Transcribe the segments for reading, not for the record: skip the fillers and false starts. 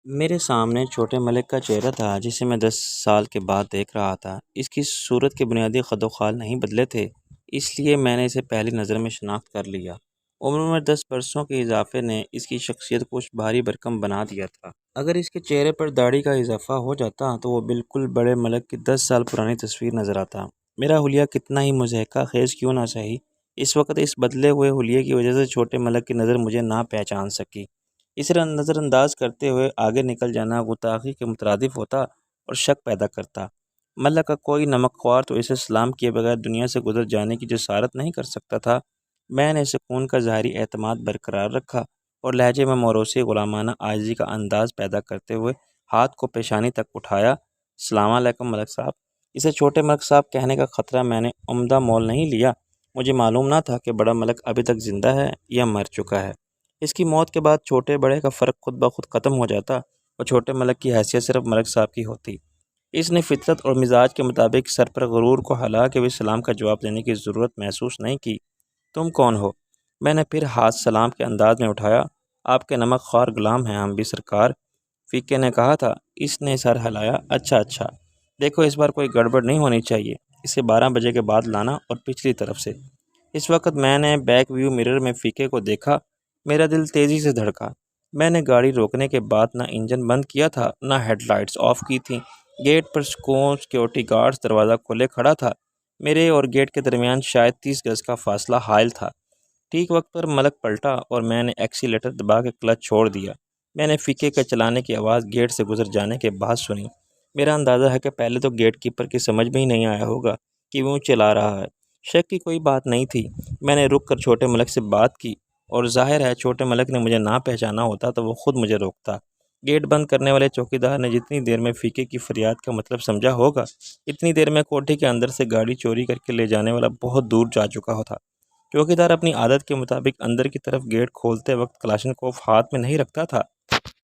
میرے سامنے چھوٹے ملک کا چہرہ تھا جسے میں 10 سال کے بعد دیکھ رہا تھا۔ اس کی صورت کے بنیادی خد و خال نہیں بدلے تھے، اس لیے میں نے اسے پہلی نظر میں شناخت کر لیا۔ عمر میں 10 برسوں کے اضافے نے اس کی شخصیت کو کچھ بھاری بھرکم بنا دیا تھا۔ اگر اس کے چہرے پر داڑھی کا اضافہ ہو جاتا تو وہ بالکل بڑے ملک کی 10 سال پرانی تصویر نظر آتا۔ میرا حلیہ کتنا ہی مضحکہ خیز کیوں نہ سہی، اس وقت اس بدلے ہوئے حلیے کی وجہ سے چھوٹے ملک کی نظر مجھے نہ پہچان سکی۔ اسے نظر انداز کرتے ہوئے آگے نکل جانا گستاخی کے مترادف ہوتا اور شک پیدا کرتا۔ ملک کا کوئی نمک خوار تو اسے سلام کیے بغیر دنیا سے گزر جانے کی جسارت نہیں کر سکتا تھا۔ میں نے سکون کا ظاہری اعتماد برقرار رکھا اور لہجے میں موروثی غلامانہ عاجزی کا انداز پیدا کرتے ہوئے ہاتھ کو پیشانی تک اٹھایا۔ السلام علیکم ملک صاحب۔ اسے چھوٹے ملک صاحب کہنے کا خطرہ میں نے عمدہ مول نہیں لیا۔ مجھے معلوم نہ تھا کہ بڑا ملک ابھی تک زندہ ہے یا مر چکا ہے۔ اس کی موت کے بعد چھوٹے بڑے کا فرق خود بخود ختم ہو جاتا اور چھوٹے ملک کی حیثیت صرف ملک صاحب کی ہوتی۔ اس نے فطرت اور مزاج کے مطابق سر پر غرور کو ہلا کے بھی سلام کا جواب دینے کی ضرورت محسوس نہیں کی۔ تم کون ہو؟ میں نے پھر ہاتھ سلام کے انداز میں اٹھایا۔ آپ کے نمک خوار غلام ہیں ہم بھی سرکار، فیکے نے کہا تھا۔ اس نے سر ہلایا۔ اچھا، دیکھو اس بار کوئی گڑبڑ نہیں ہونی چاہیے، اسے 12 بجے کے بعد لانا اور پچھلی طرف سے۔ اس وقت میں نے بیک ویو مرر میں فیکے کو دیکھا۔ میرا دل تیزی سے دھڑکا۔ میں نے گاڑی روکنے کے بعد نہ انجن بند کیا تھا نہ ہیڈ لائٹس آف کی تھیں۔ گیٹ پر سیکورٹی گارڈز دروازہ کھولے کھڑا تھا۔ میرے اور گیٹ کے درمیان شاید 30 گز کا فاصلہ حائل تھا۔ ٹھیک وقت پر ملک پلٹا اور میں نے ایکسیلیٹر دبا کے کلچ چھوڑ دیا۔ میں نے فیکے کے چلانے کی آواز گیٹ سے گزر جانے کے بعد سنی۔ میرا اندازہ ہے کہ پہلے تو گیٹ کیپر کی سمجھ میں ہی نہیں آیا ہوگا کہ وہ چلا رہا ہے۔ شک کی کوئی بات نہیں تھی۔ میں نے رک کر چھوٹے ملک سے بات کی اور ظاہر ہے چھوٹے ملک نے مجھے نہ پہچانا ہوتا تو وہ خود مجھے روکتا۔ گیٹ بند کرنے والے چوکیدار نے جتنی دیر میں فیکے کی فریاد کا مطلب سمجھا ہوگا، اتنی دیر میں کوٹھی کے اندر سے گاڑی چوری کر کے لے جانے والا بہت دور جا چکا ہوتا۔ چوکیدار اپنی عادت کے مطابق اندر کی طرف گیٹ کھولتے وقت کلاشنکوف ہاتھ میں نہیں رکھتا تھا۔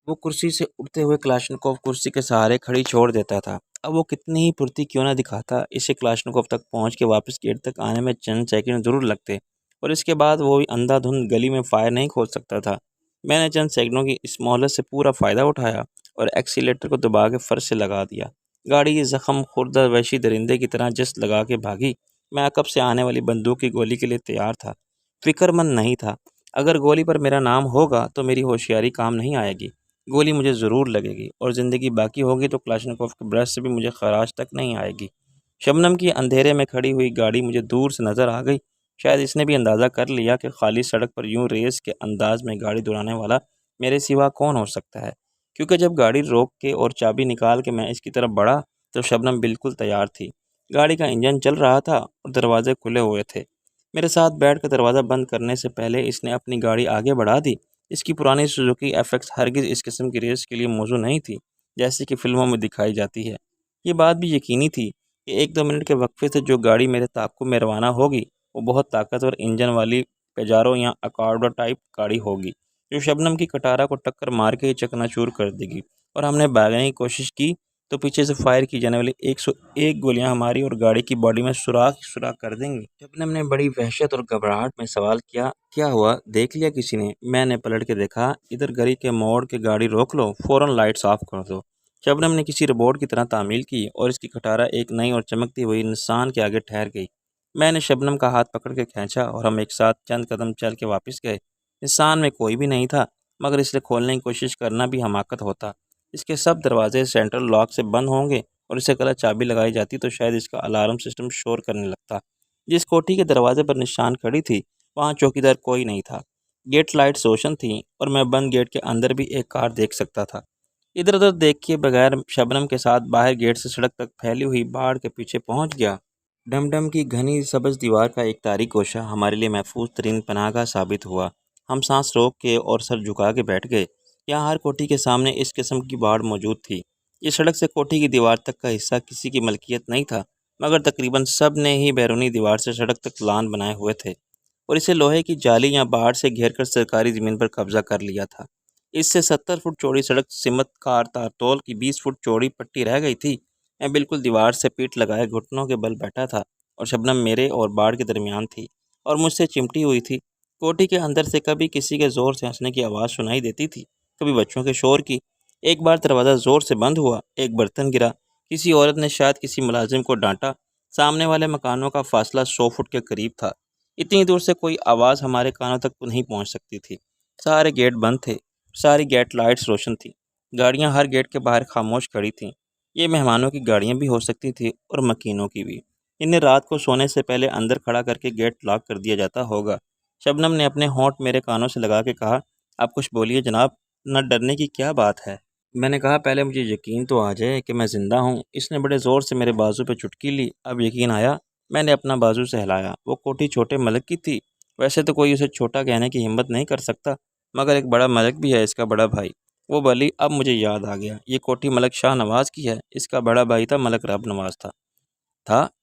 وہ کرسی سے اٹھتے ہوئے کلاشنکوف کرسی کے سہارے کھڑی چھوڑ دیتا تھا۔ اب وہ کتنی ہی پھرتی کیوں نہ دکھاتا، اسے کلاشنکوف تک پہنچ کے واپس گیٹ تک آنے میں چند سیکنڈ ضرور لگتے اور اس کے بعد وہ بھی اندھا دھند گلی میں فائر نہیں کھول سکتا تھا۔ میں نے چند سیکنڈوں کی اس مہلت سے پورا فائدہ اٹھایا اور ایکسیلیٹر کو دبا کے فرش سے لگا دیا۔ گاڑی زخم خوردہ وحشی درندے کی طرح جست لگا کے بھاگی۔ میں عقب سے آنے والی بندوق کی گولی کے لیے تیار تھا، فکر مند نہیں تھا۔ اگر گولی پر میرا نام ہوگا تو میری ہوشیاری کام نہیں آئے گی، گولی مجھے ضرور لگے گی اور زندگی باقی ہوگی تو کلاشنکوف کے برش سے بھی مجھے خراش تک نہیں آئے گی۔ شبنم کی اندھیرے میں کھڑی ہوئی گاڑی مجھے دور سے نظر آ گئی۔ شاید اس نے بھی اندازہ کر لیا کہ خالی سڑک پر یوں ریس کے انداز میں گاڑی دوڑانے والا میرے سوا کون ہو سکتا ہے، کیونکہ جب گاڑی روک کے اور چابی نکال کے میں اس کی طرف بڑھا تو شبنم بالکل تیار تھی۔ گاڑی کا انجن چل رہا تھا اور دروازے کھلے ہوئے تھے۔ میرے ساتھ بیٹھ کر دروازہ بند کرنے سے پہلے اس نے اپنی گاڑی آگے بڑھا دی۔ اس کی پرانی سوزوکی ایف ایکس ہرگز اس قسم کی ریس کے لیے موزوں نہیں تھی جیسی کہ فلموں میں دکھائی جاتی ہے۔ یہ بات بھی یقینی تھی کہ 1-2 منٹ کے وقفے سے جو گاڑی میرے تعاقب میں روانہ ہوگی وہ بہت طاقتور انجن والی پیجارو یا اکارڈو ٹائپ گاڑی ہوگی جو شبنم کی کٹارا کو ٹکر مار کے ہی چکنا چور کر دے گی، اور ہم نے بھاگنے کی کوشش کی تو پیچھے سے فائر کی جانے والی 101 گولیاں ہماری اور گاڑی کی باڈی میں سوراخ ہی سوراخ کر دیں گی۔ شبنم نے بڑی وحشت اور گھبراہٹ میں سوال کیا، کیا ہوا؟ دیکھ لیا کسی نے؟ میں نے پلٹ کے دیکھا۔ ادھر گلی کے موڑ کے گاڑی روک لو، فوراً لائٹس آف کر دو۔ شبنم نے کسی روبوٹ کی طرح تعمیل کی اور اس کی کھٹارا ایک نئی اور چمکتی ہوئی نسان کے آگے ٹھہر گئی۔ میں نے شبنم کا ہاتھ پکڑ کے کھینچا اور ہم ایک ساتھ چند قدم چل کے واپس گئے۔ نسان میں کوئی بھی نہیں تھا، مگر اسے کھولنے کی کوشش کرنا بھی حماقت ہوتا۔ اس کے سب دروازے سینٹرل لاک سے بند ہوں گے اور اسے کلچ چابی لگائی جاتی تو شاید اس کا الارم سسٹم شور کرنے لگتا۔ جس کوٹھی کے دروازے پر نشان کھڑی تھی وہاں چوکیدار کوئی نہیں تھا۔ گیٹ لائٹس روشن تھیں اور میں بند گیٹ کے اندر بھی ایک کار دیکھ سکتا تھا۔ ادھر ادھر دیکھے بغیر شبنم کے ساتھ باہر گیٹ سے سڑک تک پھیلی ہوئی باڑ کے پیچھے پہنچ گیا۔ ڈم ڈم کی گھنی سبز دیوار کا ایک تاریک گوشہ ہمارے لیے محفوظ ترین پناہ گاہ ثابت ہوا۔ ہم سانس روک کے اور سر جھکا کے بیٹھ گئے۔ یہاں ہر کوٹھی کے سامنے اس قسم کی باڑ موجود تھی۔ یہ سڑک سے کوٹھی کی دیوار تک کا حصہ کسی کی ملکیت نہیں تھا، مگر تقریباً سب نے ہی بیرونی دیوار سے سڑک تک لان بنائے ہوئے تھے اور اسے لوہے کی جالی یا باڑ سے گھیر کر سرکاری زمین پر قبضہ کر لیا تھا۔ اس سے 70 فٹ چوڑی سڑک سمت کار تارتول کی 20 فٹ چوڑی پٹی رہ گئی تھی۔ میں بالکل دیوار سے پیٹ لگائے گھٹنوں کے بل بیٹھا تھا اور شبنم میرے اور باڑ کے درمیان تھی اور مجھ سے چمٹی ہوئی تھی۔ کوٹھی کے اندر سے کبھی کسی کے زور سے ہنسنے کی آواز سنائی دیتی تھی، کبھی بچوں کے شور کی، ایک بار دروازہ زور سے بند ہوا، ایک برتن گرا، کسی عورت نے شاید کسی ملازم کو ڈانٹا۔ سامنے والے مکانوں کا فاصلہ 100 فٹ کے قریب تھا۔ اتنی دور سے کوئی آواز ہمارے کانوں تک تو نہیں پہنچ سکتی تھی۔ سارے گیٹ بند تھے، ساری گیٹ لائٹس روشن تھیں، گاڑیاں ہر گیٹ کے باہر خاموش کھڑی تھیں۔ یہ مہمانوں کی گاڑیاں بھی ہو سکتی تھیں اور مکینوں کی بھی۔ انہیں رات کو سونے سے پہلے اندر کھڑا کر کے گیٹ لاک کر دیا جاتا ہوگا۔ شبنم نے اپنے ہونٹ میرے کانوں سے لگا کے کہا، آپ کچھ بولیے جناب، نہ ڈرنے کی کیا بات ہے؟ میں نے کہا، پہلے مجھے یقین تو آ جائے کہ میں زندہ ہوں۔ اس نے بڑے زور سے میرے بازو پہ چٹکی لی۔ اب یقین آیا؟ میں نے اپنا بازو سہلایا۔ وہ کوٹھی چھوٹے ملک کی تھی۔ ویسے تو کوئی اسے چھوٹا کہنے کی ہمت نہیں کر سکتا، مگر ایک بڑا ملک بھی ہے اس کا بڑا بھائی۔ وہ بولی، اب مجھے یاد آ گیا، یہ کوٹھی ملک شاہ نواز کی ہے۔ اس کا بڑا بھائی تھا ملک رب نواز تھا۔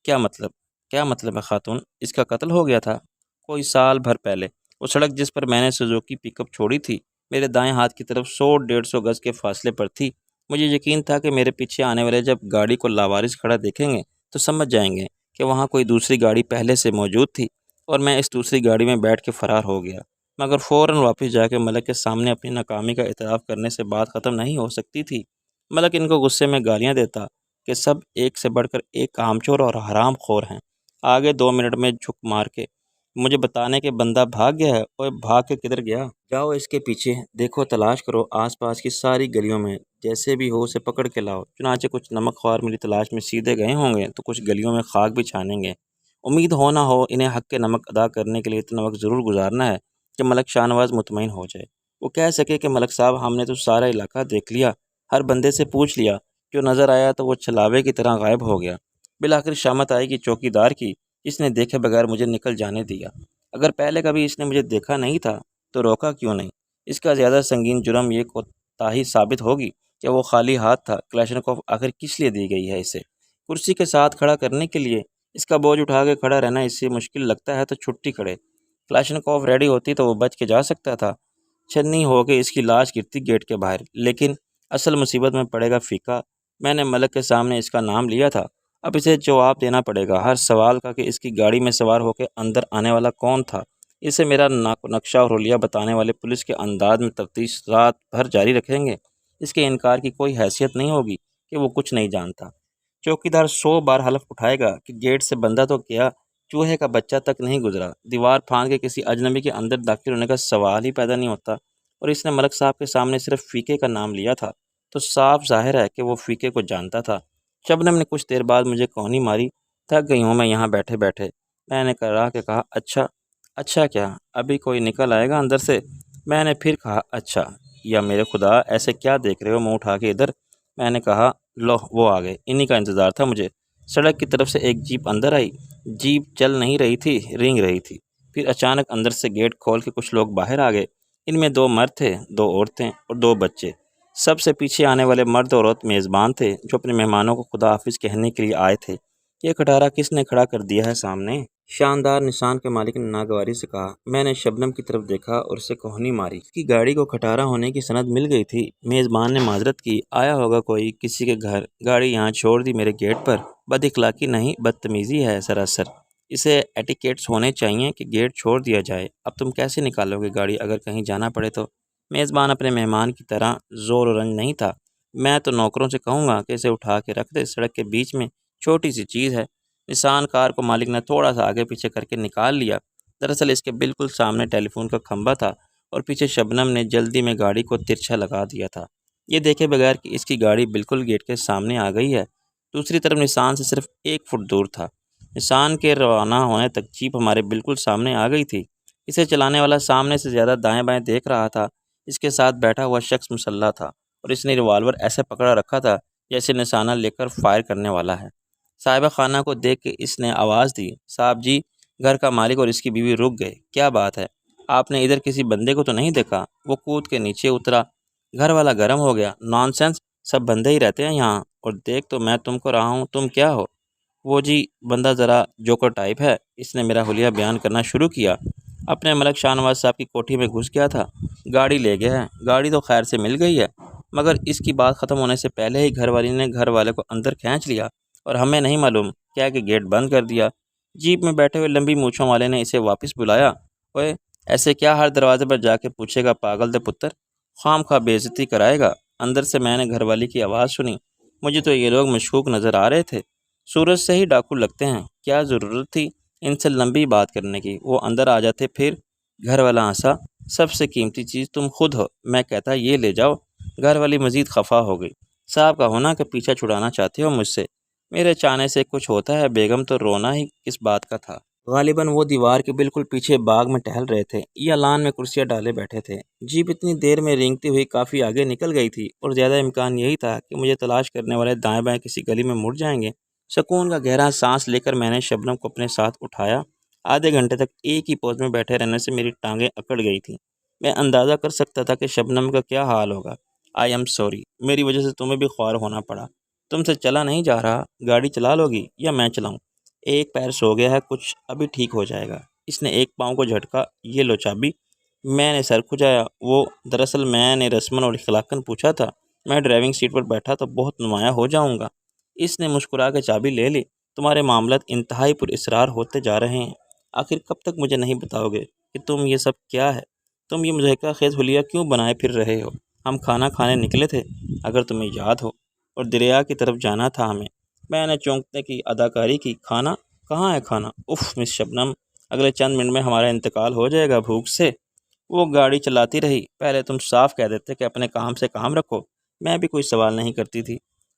کیا مطلب؟ کیا مطلب ہے خاتون؟ اس کا قتل ہو گیا تھا کوئی سال بھر پہلے۔ وہ سڑک جس پر میں نے سوزوکی پک اپ چھوڑی تھی میرے دائیں ہاتھ کی طرف 100-150 گز کے فاصلے پر تھی۔ مجھے یقین تھا کہ میرے پیچھے آنے والے جب گاڑی کو لاوارث کھڑا دیکھیں گے تو سمجھ جائیں گے کہ وہاں کوئی دوسری گاڑی پہلے سے موجود تھی اور میں اس دوسری گاڑی میں بیٹھ کے فرار ہو گیا۔ مگر فوراً واپس جا کے ملک کے سامنے اپنی ناکامی کا اعتراف کرنے سے بات ختم نہیں ہو سکتی تھی۔ ملک ان کو غصے میں گالیاں دیتا کہ سب ایک سے بڑھ کر ایک کامچور اور حرام خور ہیں۔ آگے 2 منٹ میں جھک مار کے مجھے بتانے کہ بندہ بھاگ گیا ہے۔ اور بھاگ کے کدھر گیا؟ جاؤ اس کے پیچھے دیکھو، تلاش کرو آس پاس کی ساری گلیوں میں، جیسے بھی ہو اسے پکڑ کے لاؤ۔ چنانچہ کچھ نمک خوار میری تلاش میں سیدھے گئے ہوں گے تو کچھ گلیوں میں خاک بھی چھانیں گے۔ امید ہو نہ ہو انہیں حق کے نمک ادا کرنے کے لیے اتنا وقت ضرور گزارنا ہے کہ ملک شاہ نواز مطمئن ہو جائے۔ وہ کہہ سکے کہ ملک صاحب، ہم نے تو سارا علاقہ دیکھ لیا، ہر بندے سے پوچھ لیا، جو نظر آیا تو وہ چھلاوے کی طرح غائب ہو گیا۔ بالآخر شامت آئی کہ چوکی دار کی، جس نے دیکھے بغیر مجھے نکل جانے دیا۔ اگر پہلے کبھی اس نے مجھے دیکھا نہیں تھا تو روکا کیوں نہیں؟ اس کا زیادہ سنگین جرم یہ کوتاہی ثابت ہوگی کہ وہ خالی ہاتھ تھا۔ کلاشنکوف آخر کس لیے دی گئی ہے اسے؟ کرسی کے ساتھ کھڑا کرنے کے لیے؟ اس کا بوجھ اٹھا کے کھڑا رہنا اس سے مشکل لگتا ہے تو چھٹی کھڑے۔ کلاشنکوف ریڈی ہوتی تو وہ بچ کے جا سکتا تھا۔ چھنی ہو کے اس کی لاش گرتی گیٹ کے باہر، لیکن اصل مصیبت میں پڑے گا فیکا۔ میں نے ملک کے سامنے اس کا نام لیا تھا، اب اسے جواب دینا پڑے گا ہر سوال کا کہ اس کی گاڑی میں سوار ہو کے اندر آنے والا کون تھا۔ اسے میرا نقشہ اور حلیہ بتانے والے پولیس کے انداز میں تفتیش رات بھر جاری رکھیں گے۔ اس کے انکار کی کوئی حیثیت نہیں ہوگی کہ وہ کچھ نہیں جانتا۔ چوکیدار 100 بار حلف اٹھائے گا کہ گیٹ سے بندہ تو کیا، چوہے کا بچہ تک نہیں گزرا۔ دیوار پھاند کے کسی اجنبی کے اندر داخل ہونے کا سوال ہی پیدا نہیں ہوتا، اور اس نے ملک صاحب کے سامنے صرف فیکے کا نام لیا تھا تو صاف ظاہر ہے کہ وہ فیکے کو جانتا تھا۔ شبنم نے کچھ دیر بعد مجھے کونی ماری۔ تھک گئی ہوں میں یہاں بیٹھے بیٹھے، میں نے کرا کے کہا۔ اچھا کیا؟ ابھی کوئی نکل آئے گا اندر سے؟ میں نے پھر کہا اچھا، یا میرے خدا ایسے کیا دیکھ رہے ہو منہ اٹھا کے ادھر؟ میں نے کہا، لو وہ آ گئے، انہی کا انتظار تھا مجھے۔ سڑک کی طرف سے ایک جیپ اندر آئی۔ جیپ چل نہیں رہی تھی، رینگ رہی تھی۔ پھر اچانک اندر سے گیٹ کھول کے کچھ لوگ باہر آ گئے۔ ان میں 2 مرد تھے، 2 عورتیں اور 2 بچے۔ سب سے پیچھے آنے والے مرد اور عورت میزبان تھے جو اپنے مہمانوں کو خدا حافظ کہنے کے لیے آئے تھے۔ یہ کھٹارا کس نے کھڑا کر دیا ہے سامنے؟ شاندار نشان کے مالک نے ناگواری سے کہا۔ میں نے شبنم کی طرف دیکھا اور اسے کوہنی ماری۔ اس کی گاڑی کو کھٹارا ہونے کی سند مل گئی تھی۔ میزبان نے معذرت کی، آیا ہوگا کوئی کسی کے گھر، گاڑی یہاں چھوڑ دی میرے گیٹ پر۔ بد اخلاقی نہیں، بدتمیزی ہے سراسر۔ اسے ایٹیکیٹس ہونے چاہیے کہ گیٹ چھوڑ دیا جائے۔ اب تم کیسے نکالو گے گاڑی اگر کہیں جانا پڑے تو؟ میزبان اپنے مہمان کی طرح زور و رنج نہیں تھا۔ میں تو نوکروں سے کہوں گا کہ اسے اٹھا کے رکھ دے، سڑک کے بیچ میں چھوٹی سی چیز ہے۔ نسان کار کو مالک نے تھوڑا سا آگے پیچھے کر کے نکال لیا۔ دراصل اس کے بالکل سامنے ٹیلی فون کا کھمبا تھا اور پیچھے شبنم نے جلدی میں گاڑی کو ترچھا لگا دیا تھا، یہ دیکھے بغیر کہ اس کی گاڑی بالکل گیٹ کے سامنے آ گئی ہے۔ دوسری طرف نسان سے صرف 1 فٹ دور تھا۔ نسان کے روانہ ہونے تک جیپ ہمارے بالکل سامنے آ گئی تھی۔ اسے چلانے والا سامنے سے زیادہ دائیں بائیں دیکھ رہا تھا۔ اس کے ساتھ بیٹھا ہوا شخص مسلح تھا اور اس نے ریوالور ایسے پکڑا رکھا تھا جیسے نشانہ لے کر فائر کرنے والا ہے۔ صاحبہ خانہ کو دیکھ کے اس نے آواز دی، صاحب جی، گھر کا مالک اور اس کی بیوی رک گئے۔ کیا بات ہے؟ آپ نے ادھر کسی بندے کو تو نہیں دیکھا؟ وہ کود کے نیچے اترا۔ گھر والا گرم ہو گیا، نان سینس، سب بندے ہی رہتے ہیں یہاں، اور دیکھ تو میں تم کو رہا ہوں، تم کیا ہو؟ وہ جی، بندہ ذرا جوکر ٹائپ ہے۔ اس نے میرا حلیہ بیان کرنا شروع کیا۔ اپنے ملک شاہ نواز صاحب کی کوٹھی میں گھس گیا تھا، گاڑی لے گیا ہے۔ گاڑی تو خیر سے مل گئی ہے، مگر اس کی بات ختم ہونے سے پہلے ہی گھر والی نے گھر والے کو اندر کھینچ لیا اور ہمیں نہیں معلوم کیا کہ گیٹ بند کر دیا۔ جیپ میں بیٹھے ہوئے لمبی مونچھوں والے نے اسے واپس بلایا۔ اوئے، ایسے کیا ہر دروازے پر جا کے پوچھے گا پاگل دے پتر، خام خواہ بے عزتی کرائے گا؟ اندر سے میں نے گھر والی کی آواز سنی۔ مجھے تو یہ لوگ مشکوک نظر آ رہے تھے، سورج سے ہی ڈاکو لگتے ہیں، کیا ضرورت تھی ان سے لمبی بات کرنے کی، وہ اندر آ جاتے پھر۔ گھر والا ہنسا۔ سب سے قیمتی چیز تم خود ہو، میں کہتا یہ لے جاؤ۔ گھر والی مزید خفا ہو گئی۔ صاحب کا ہونا کہ پیچھا چھڑانا چاہتے ہو مجھ سے، میرے چاہنے سے کچھ ہوتا ہے بیگم، تو رونا ہی کس بات کا تھا۔ غالباً وہ دیوار کے بالکل پیچھے باغ میں ٹہل رہے تھے یا لان میں کرسیاں ڈالے بیٹھے تھے۔ جیپ اتنی دیر میں رینگتی ہوئی کافی آگے نکل گئی تھی، اور زیادہ امکان یہی تھا کہ مجھے تلاش کرنے والے دائیں بائیں کسی گلی میں مڑ جائیں گے۔ سکون کا گہرا سانس لے کر میں نے شبنم کو اپنے ساتھ اٹھایا۔ آدھے گھنٹے تک ایک ہی پوز میں بیٹھے رہنے سے میری ٹانگیں اکڑ گئی تھیں۔ میں اندازہ کر سکتا تھا کہ شبنم کا کیا حال ہوگا۔ آئی ایم سوری، میری وجہ سے تمہیں بھی خوار ہونا پڑا۔ تم سے چلا نہیں جا رہا، گاڑی چلا لو گی یا میں چلاؤں؟ ایک پیر سو گیا ہے، کچھ ابھی ٹھیک ہو جائے گا۔ اس نے ایک پاؤں کو جھٹکا۔ یہ لو چابی۔ میں نے سر کھجایا۔ وہ دراصل میں نے رسماً اور اخلاقاً پوچھا تھا، میں ڈرائیونگ سیٹ پر بیٹھا تو بہت نمایاں ہو جاؤں گا۔ اس نے مسکرا کے چابی لے لی۔ تمہارے معاملات انتہائی پر اسرار ہوتے جا رہے ہیں، آخر کب تک مجھے نہیں بتاؤ گے کہ تم یہ سب کیا ہے؟ تم یہ مضحکہ خیز حلیہ کیوں بنائے پھر رہے ہو؟ ہم کھانا کھانے نکلے تھے، اگر تمہیں یاد ہو، اور دریا کی طرف جانا تھا ہمیں۔ میں نے چونکنے کی اداکاری کی۔ کھانا؟ کہاں ہے کھانا؟ اف مس شبنم، اگلے چند منٹ میں ہمارا انتقال ہو جائے گا بھوک سے۔ وہ گاڑی چلاتی رہی۔ پہلے تم صاف کہہ دیتے کہ اپنے کام سے کام رکھو، میں بھی کوئی سوال نہیں کرتی تھی۔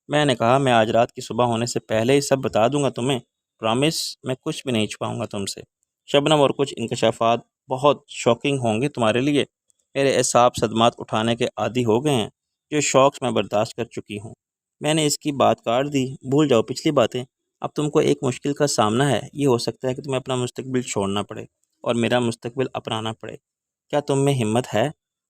میں نے کہا میں آج رات کی صبح ہونے سے پہلے ہی سب بتا دوں گا تمہیں، پرامس، میں کچھ بھی نہیں چھپاؤں گا تم سے۔ شبنم، اور کچھ انکشافات بہت شاکنگ ہوں گے تمہارے لیے۔ میرے اعصاب صدمات اٹھانے کے عادی ہو گئے ہیں، جو شوقس میں برداشت کر چکی ہوں۔ میں نے اس کی بات کاٹ دی۔ بھول جاؤ پچھلی باتیں، اب تم کو ایک مشکل کا سامنا ہے۔ یہ ہو سکتا ہے کہ تمہیں اپنا مستقبل چھوڑنا پڑے اور میرا مستقبل اپنانا پڑے۔ کیا تم میں ہمت ہے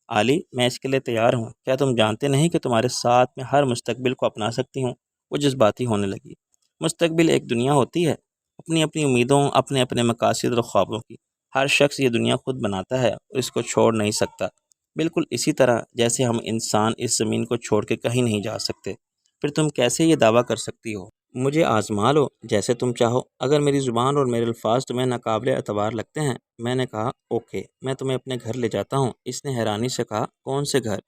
علی؟ میں اس کے لیے تیار ہوں۔ کیا تم جانتے نہیں کہ تمہارے ساتھ میں ہر مستقبل کو اپنا سکتی ہوں؟ وہ جذباتی ہونے لگی۔ مستقبل ایک دنیا ہوتی ہے، اپنی اپنی امیدوں، اپنے اپنے مقاصد اور خوابوں کی۔ ہر شخص یہ دنیا خود بناتا ہے اور اس کو چھوڑ نہیں سکتا، بالکل اسی طرح جیسے ہم انسان اس زمین کو چھوڑ کے کہیں نہیں جا سکتے۔ پھر تم کیسے یہ دعویٰ کر سکتی ہو؟ مجھے آزما لو جیسے تم چاہو، اگر میری زبان اور میرے الفاظ تمہیں ناقابل اعتبار لگتے ہیں۔ میں نے کہا اوکے، میں تمہیں اپنے گھر لے جاتا ہوں۔ اس نے حیرانی سے کہا کون سے گھر؟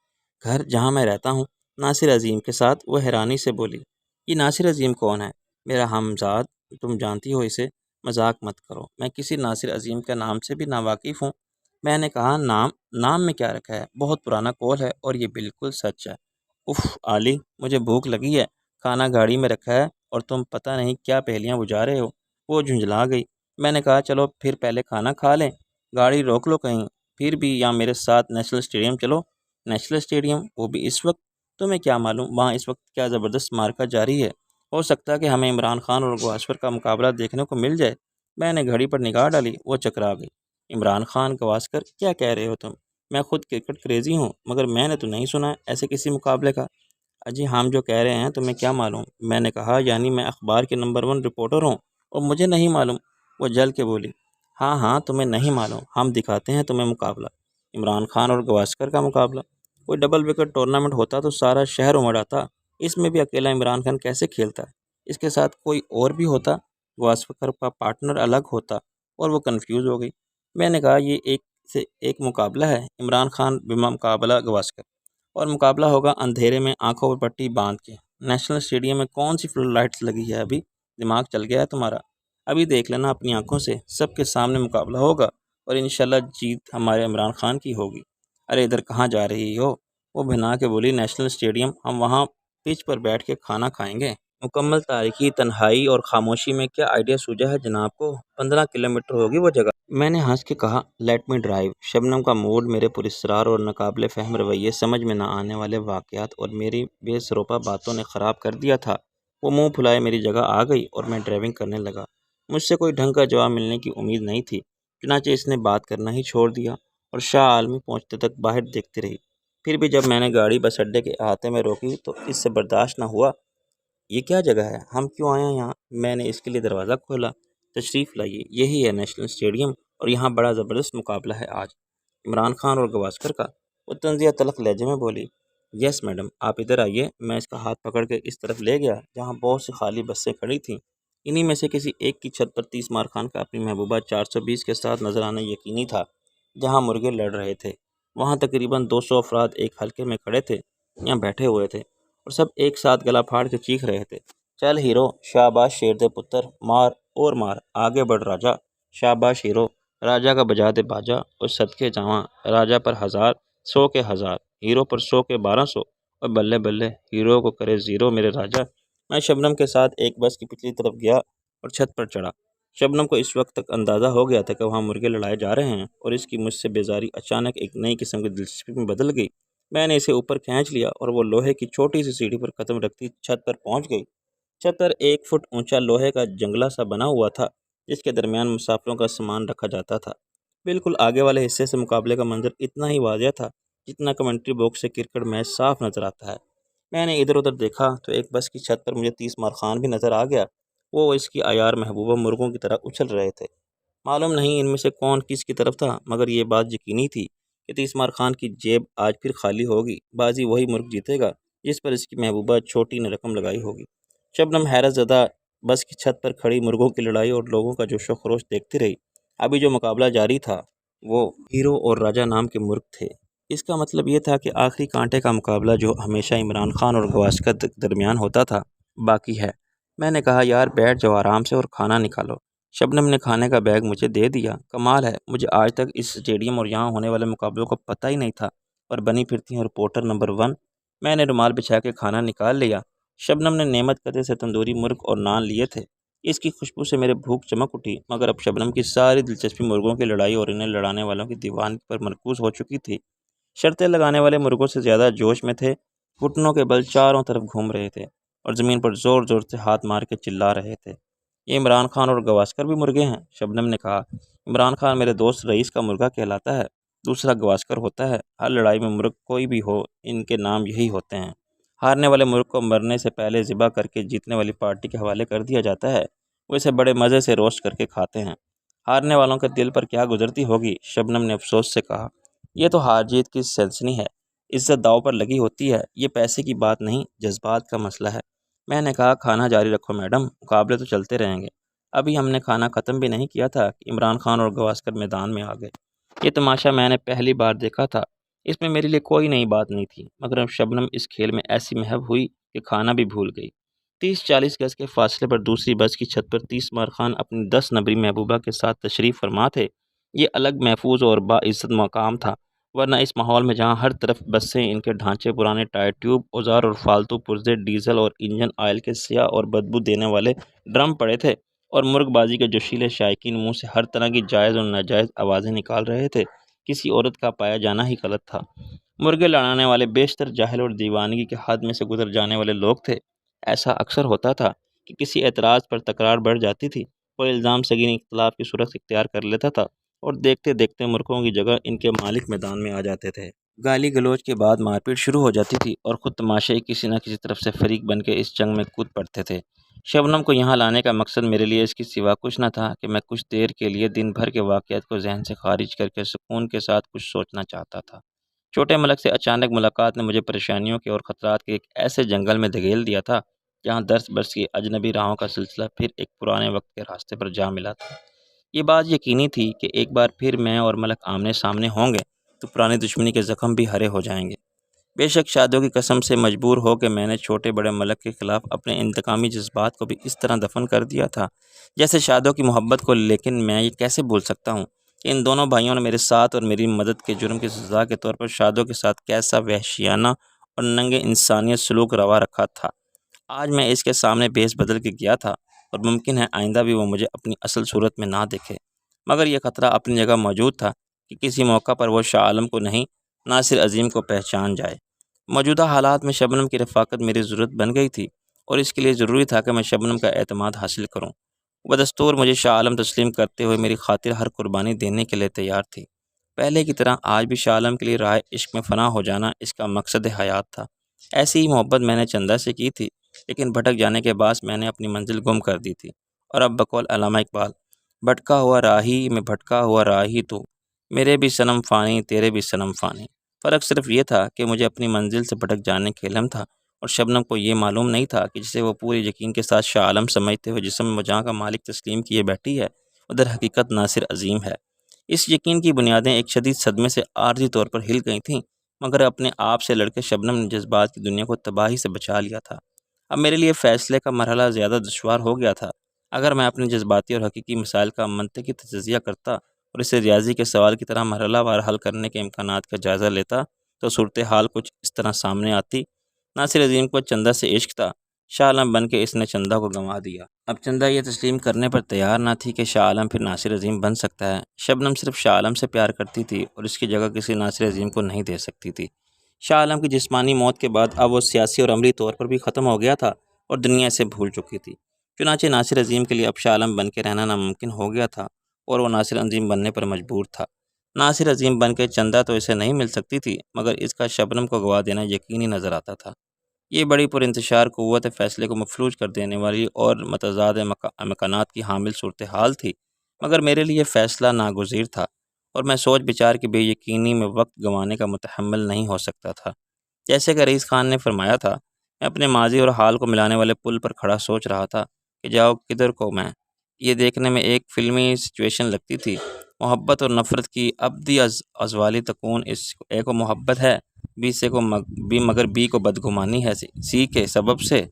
گھر جہاں میں رہتا ہوں، ناصر عظیم کے ساتھ۔ وہ حیرانی سے بولی یہ ناصر عظیم کون ہے؟ میرا ہمزاد، تم جانتی ہو اسے؟ مذاق مت کرو، میں کسی ناصر عظیم کے نام سے بھی ناواقف ہوں۔ میں نے کہا نام میں کیا رکھا ہے؟ بہت پرانا قول ہے اور یہ بالکل سچ ہے۔ اف علی، مجھے بھوک لگی ہے، کھانا گاڑی میں رکھا ہے اور تم پتہ نہیں کیا پہلیاں بجھا رہے ہو۔ وہ جھنجھلا گئی۔ میں نے کہا چلو پھر پہلے کھانا کھا لیں، گاڑی روک لو کہیں، پھر بھی یا میرے ساتھ نیشنل اسٹیڈیم چلو۔ National stadium? وہ بھی اس وقت؟ تمہیں کیا معلوم وہاں اس وقت کیا زبردست مارکا جاری ہے، ہو سکتا ہے کہ ہمیں عمران خان اور گواسکر کا مقابلہ دیکھنے کو مل جائے۔ میں نے گھڑی پر نگاہ ڈالی۔ وہ چکرا گئی۔ عمران خان گواسکر؟ کیا کہہ رہے ہو تم؟ میں خود کرکٹ کریزی ہوں، مگر میں نے تو نہیں سنا ایسے کسی مقابلے کا۔ اجی ہم جو کہہ رہے ہیں تمہیں کیا معلوم؟ میں نے کہا یعنی میں اخبار کے نمبر 1 رپورٹر ہوں اور مجھے نہیں معلوم؟ وہ جل کے بولی ہاں تمہیں نہیں معلوم، ہم دکھاتے ہیں تمہیں مقابلہ، عمران خان اور گواسکر کا مقابلہ۔ کوئی ڈبل وکٹ ٹورنامنٹ ہوتا تو سارا شہر امڑ آتا، اس میں بھی اکیلا عمران خان کیسے کھیلتا ہے؟ اس کے ساتھ کوئی اور بھی ہوتا، گواسکر کا پارٹنر الگ ہوتا، اور وہ کنفیوز ہو گئی۔ میں نے کہا یہ ایک سے ایک مقابلہ ہے، عمران خان بمقابلہ گواسکر، اور مقابلہ ہوگا اندھیرے میں آنکھوں پر پٹی باندھ کے۔ نیشنل اسٹیڈیم میں کون سی فلڈ لائٹس لگی ہے؟ ابھی دماغ چل گیا ہے تمہارا؟ ابھی دیکھ لینا اپنی آنکھوں سے، سب کے سامنے مقابلہ ہوگا اور انشاءاللہ جیت ہمارے عمران خان کی ہوگی۔ ارے ادھر کہاں جا رہی ہو؟ وہ بھنا کے بولی نیشنل اسٹیڈیم، ہم وہاں پچ پر بیٹھ کے کھانا کھائیں گے۔ مکمل تاریکی، تنہائی اور خاموشی میں کیا آئیڈیا سوجا ہے جناب کو؟ 15 کلومیٹر ہوگی وہ جگہ۔ میں نے ہنس کے کہا لیٹ می ڈرائیو۔ شبنم کا موڈ میرے پراسرار اور ناقابل فہم رویے، سمجھ میں نہ آنے والے واقعات اور میری بے سروپا باتوں نے خراب کر دیا تھا۔ وہ منہ پھلائے میری جگہ آ گئی اور میں ڈرائیونگ کرنے لگا۔ مجھ سے کوئی ڈھنگ کا جواب ملنے کی امید نہیں تھی، چنانچہ اس نے بات کرنا ہی چھوڑ دیا اور شاہ عالمی پہنچتے تک باہر دیکھتی رہی۔ پھر بھی جب میں نے گاڑی بس اڈے کے احاطے میں روکی تو اس سے برداشت نہ ہوا۔ یہ کیا جگہ ہے؟ ہم کیوں آئے ہیں یہاں؟ میں نے اس کے لیے دروازہ کھولا۔ تشریف لائیے، یہی ہے نیشنل اسٹیڈیم اور یہاں بڑا زبردست مقابلہ ہے آج، عمران خان اور گواسکر کا۔ وہ طنزیہ تلخ لہجے میں بولی یس میڈم، آپ ادھر آئیے۔ میں اس کا ہاتھ پکڑ کے اس طرف لے گیا جہاں بہت سی خالی بسیں کھڑی تھیں۔ انہی میں سے کسی ایک کی چھت پر 30 مار خان کا اپنی محبوبہ 420 کے ساتھ نظر آنا یقینی تھا۔ جہاں مرغے لڑ رہے تھے وہاں تقریباً 200 افراد ایک حلقے میں کھڑے تھے۔ یہاں بیٹھے ہوئے تھے اور سب ایک ساتھ گلا پھاڑ کے چیخ رہے تھے، چل ہیرو، شاباش شیر دے پتر، مار اور مار، آگے بڑھ راجا، شاباش ہیرو، راجا کا بجا دے باجا، اور صدقے جاواں، راجا پر ہزار، 100 کے ہزار، ہیرو پر 100 کے 1200، اور بلے بلے، ہیرو کو کرے زیرو میرے راجا۔ میں شبنم کے ساتھ ایک بس کی پچھلی طرف گیا اور چھت پر چڑھا۔ شبنم کو اس وقت تک اندازہ ہو گیا تھا کہ وہاں مرغے لڑائے جا رہے ہیں، اور اس کی مجھ سے بیزاری اچانک ایک نئی قسم کی دلچسپی میں بدل گئی۔ میں نے اسے اوپر کھینچ لیا اور وہ لوہے کی چھوٹی سی سیڑھی پر قدم رکھتی چھت پر پہنچ گئی۔ چھت پر 1 فٹ اونچا لوہے کا جنگلہ سا بنا ہوا تھا جس کے درمیان مسافروں کا سامان رکھا جاتا تھا۔ بالکل آگے والے حصے سے مقابلے کا منظر اتنا ہی واضح تھا جتنا کمنٹری باکس سے کرکٹ میچ صاف نظر آتا ہے۔ میں نے ادھر ادھر دیکھا تو ایک بس کی چھت پر مجھے 30 مار خان بھی نظر آ گیا۔ وہ اس کی عیار محبوبہ مرغوں کی طرح اچھل رہے تھے۔ معلوم نہیں ان میں سے کون کس کی طرف تھا، مگر یہ بات یقینی تھی کہ 30 مار خان کی جیب آج پھر خالی ہوگی۔ بازی وہی مرغ جیتے گا جس پر اس کی محبوبہ چھوٹی نے رقم لگائی ہوگی۔ شبنم حیرت زدہ بس کی چھت پر کھڑی مرغوں کی لڑائی اور لوگوں کا جوش و خروش دیکھتی رہی۔ ابھی جو مقابلہ جاری تھا وہ ہیرو اور راجا نام کے مرغ تھے۔ اس کا مطلب یہ تھا کہ آخری کانٹے کا مقابلہ جو ہمیشہ عمران خان اور گواسکر درمیان ہوتا تھا باقی ہے۔ میں نے کہا یار بیٹھ جاؤ آرام سے اور کھانا نکالو۔ شبنم نے کھانے کا بیگ مجھے دے دیا۔ کمال ہے، مجھے آج تک اس اسٹیڈیم اور یہاں ہونے والے مقابلوں کا پتہ ہی نہیں تھا، اور بنی پھرتی ہیں رپورٹر نمبر 1۔ میں نے رومال بچھا کے کھانا نکال لیا۔ شبنم نے نعمت قدر سے تندوری مرغ اور نان لیے تھے۔ اس کی خوشبو سے میرے بھوک چمک اٹھی، مگر اب شبنم کی ساری دلچسپی مرغوں کی لڑائی اور انہیں لڑانے والوں کی دیوانگی پر مرکوز ہو چکی تھی۔ شرطیں لگانے والے مرغوں سے زیادہ جوش میں تھے، گھٹنوں کے بل چاروں طرف گھوم رہے تھے اور زمین پر زور زور سے ہاتھ مار کے چلا رہے تھے۔ یہ عمران خان اور گواسکر بھی مرغے ہیں؟ شبنم نے کہا۔ عمران خان میرے دوست رئیس کا مرغا کہلاتا ہے، دوسرا گواسکر ہوتا ہے۔ ہر لڑائی میں مرغ کوئی بھی ہو، ان کے نام یہی ہوتے ہیں۔ ہارنے والے مرغ کو مرنے سے پہلے ذبح کر کے جیتنے والی پارٹی کے حوالے کر دیا جاتا ہے۔ وہ اسے بڑے مزے سے روسٹ کر کے کھاتے ہیں۔ ہارنے والوں کے دل پر کیا گزرتی ہوگی، شبنم نے افسوس سے کہا۔ یہ تو ہار جیت کی سنسنی ہے، عزت داؤ پر لگی ہوتی ہے، یہ پیسے کی بات نہیں، جذبات کا مسئلہ ہے۔ میں نے کہا کھانا جاری رکھو میڈم، مقابلے تو چلتے رہیں گے۔ ابھی ہم نے کھانا ختم بھی نہیں کیا تھا کہ عمران خان اور گواسکر میدان میں آ گئے۔ یہ تماشا میں نے پہلی بار دیکھا تھا، اس میں میرے لیے کوئی نئی بات نہیں تھی، مگر اب شبنم اس کھیل میں ایسی محو ہوئی کہ کھانا بھی بھول گئی۔ 30-40 گز کے فاصلے پر دوسری بس کی چھت پر 30 مار خان اپنی 10 نمبری محبوبہ کے ساتھ تشریف فرما تھے۔ یہ الگ محفوظ اور باعزت مقام تھا، ورنہ اس ماحول میں جہاں ہر طرف بسیں، ان کے ڈھانچے، پرانے ٹائر ٹیوب، اوزار اور فالتو پرزے، ڈیزل اور انجن آئل کے سیاہ اور بدبو دینے والے ڈرم پڑے تھے، اور مرغ بازی کے جوشیلے شائقین منہ سے ہر طرح کی جائز اور ناجائز آوازیں نکال رہے تھے، کسی عورت کا پایا جانا ہی غلط تھا۔ مرغے لڑانے والے بیشتر جاہل اور دیوانگی کے حد میں سے گزر جانے والے لوگ تھے۔ ایسا اکثر ہوتا تھا کہ کسی اعتراض پر تکرار بڑھ جاتی تھی، کوئی الزام سنگین اختلاف کی صورت اختیار کر لیتا تھا، اور دیکھتے دیکھتے مرغوں کی جگہ ان کے مالک میدان میں آ جاتے تھے۔ گالی گلوچ کے بعد مار پیٹ شروع ہو جاتی تھی، اور خود تماشائی کسی نہ کسی طرف سے فریق بن کے اس جنگ میں کود پڑتے تھے۔ شبنم کو یہاں لانے کا مقصد میرے لیے اس کی سوا کچھ نہ تھا کہ میں کچھ دیر کے لیے دن بھر کے واقعات کو ذہن سے خارج کر کے سکون کے ساتھ کچھ سوچنا چاہتا تھا۔ چھوٹے ملک سے اچانک ملاقات نے مجھے پریشانیوں کے اور خطرات کے ایک ایسے جنگل میں دھکیل دیا تھا جہاں درس برس کی اجنبی راہوں کا سلسلہ پھر ایک پرانے وقت کے راستے پر جا ملا تھا۔ یہ بات یقینی تھی کہ ایک بار پھر میں اور ملک آمنے سامنے ہوں گے تو پرانی دشمنی کے زخم بھی ہرے ہو جائیں گے۔ بے شک شادوں کی قسم سے مجبور ہو کہ میں نے چھوٹے بڑے ملک کے خلاف اپنے انتقامی جذبات کو بھی اس طرح دفن کر دیا تھا جیسے شادوں کی محبت کو، لیکن میں یہ کیسے بھول سکتا ہوں کہ ان دونوں بھائیوں نے میرے ساتھ اور میری مدد کے جرم کی سزا کے طور پر شادوں کے ساتھ کیسا وحشیانہ اور ننگے انسانیت سلوک روا رکھا تھا۔ آج میں اس کے سامنے بھیس بدل کے گیا تھا، اور ممکن ہے آئندہ بھی وہ مجھے اپنی اصل صورت میں نہ دیکھے، مگر یہ خطرہ اپنی جگہ موجود تھا کہ کسی موقع پر وہ شاہ عالم کو نہیں، ناصر عظیم کو پہچان جائے۔ موجودہ حالات میں شبنم کی رفاقت میری ضرورت بن گئی تھی، اور اس کے لیے ضروری تھا کہ میں شبنم کا اعتماد حاصل کروں۔ بدستور مجھے شاہ عالم تسلیم کرتے ہوئے میری خاطر ہر قربانی دینے کے لیے تیار تھی۔ پہلے کی طرح آج بھی شاہ عالم کے لیے راہ عشق میں فنا ہو جانا اس کا مقصد حیات تھا۔ ایسی ہی محبت میں نے چندہ سے کی تھی، لیکن بھٹک جانے کے باعث میں نے اپنی منزل گم کر دی تھی، اور اب بقول علامہ اقبال، بھٹکا ہوا راہی میں بھٹکا ہوا راہی تو، میرے بھی صنم فانی تیرے بھی صنم فانی۔ فرق صرف یہ تھا کہ مجھے اپنی منزل سے بھٹک جانے کے علم تھا، اور شبنم کو یہ معلوم نہیں تھا کہ جسے وہ پورے یقین کے ساتھ شاہ عالم سمجھتے ہوئے جسم و جاں کا مالک تسلیم کیے بیٹھی ہے، ادھر حقیقت ناصر عظیم ہے۔ اس یقین کی بنیادیں ایک شدید صدمے سے عارضی طور پر ہل گئی تھیں، مگر اپنے آپ سے لڑکے شبنم نے جذبات کی دنیا کو تباہی سے بچا لیا تھا۔ اب میرے لیے فیصلے کا مرحلہ زیادہ دشوار ہو گیا تھا۔ اگر میں اپنے جذباتی اور حقیقی مسائل کا منطقی تجزیہ کرتا اور اسے ریاضی کے سوال کی طرح مرحلہ وار حل کرنے کے امکانات کا جائزہ لیتا تو صورتحال کچھ اس طرح سامنے آتی۔ ناصر عظیم کو چندہ سے عشق تھا، شاہ عالم بن کے اس نے چندہ کو گنوا دیا۔ اب چندہ یہ تسلیم کرنے پر تیار نہ تھی کہ شاہ عالم پھر ناصر عظیم بن سکتا ہے۔ شبنم صرف شاہ عالم سے پیار کرتی تھی اور اس کی جگہ کسی ناصر عظیم کو نہیں دے سکتی تھی۔ شاہ عالم کی جسمانی موت کے بعد اب وہ سیاسی اور عملی طور پر بھی ختم ہو گیا تھا اور دنیا اسے بھول چکی تھی۔ چنانچہ ناصر عظیم کے لیے اب شاہ عالم بن کے رہنا ناممکن ہو گیا تھا اور وہ ناصر عظیم بننے پر مجبور تھا۔ ناصر عظیم بن کے چندہ تو اسے نہیں مل سکتی تھی، مگر اس کا شبنم کو گوا دینا یقینی نظر آتا تھا۔ یہ بڑی پرانتشار قوت فیصلے کو مفلوج کر دینے والی اور متضاد امکانات کی حامل صورتحال تھی، مگر میرے لیے فیصلہ ناگزیر تھا اور میں سوچ بچار کی بے یقینی میں وقت گنوانے کا متحمل نہیں ہو سکتا تھا۔ جیسے کہ رئیس خان نے فرمایا تھا، میں اپنے ماضی اور حال کو ملانے والے پل پر کھڑا سوچ رہا تھا کہ جاؤ کدھر کو میں۔ یہ دیکھنے میں ایک فلمی سچویشن لگتی تھی۔ محبت اور نفرت کی ابدی ازوالی تکون، اس اے کو محبت ہے، بی سے کو بی مگر بی کو بدگمانی ہے، سی کے سبب سے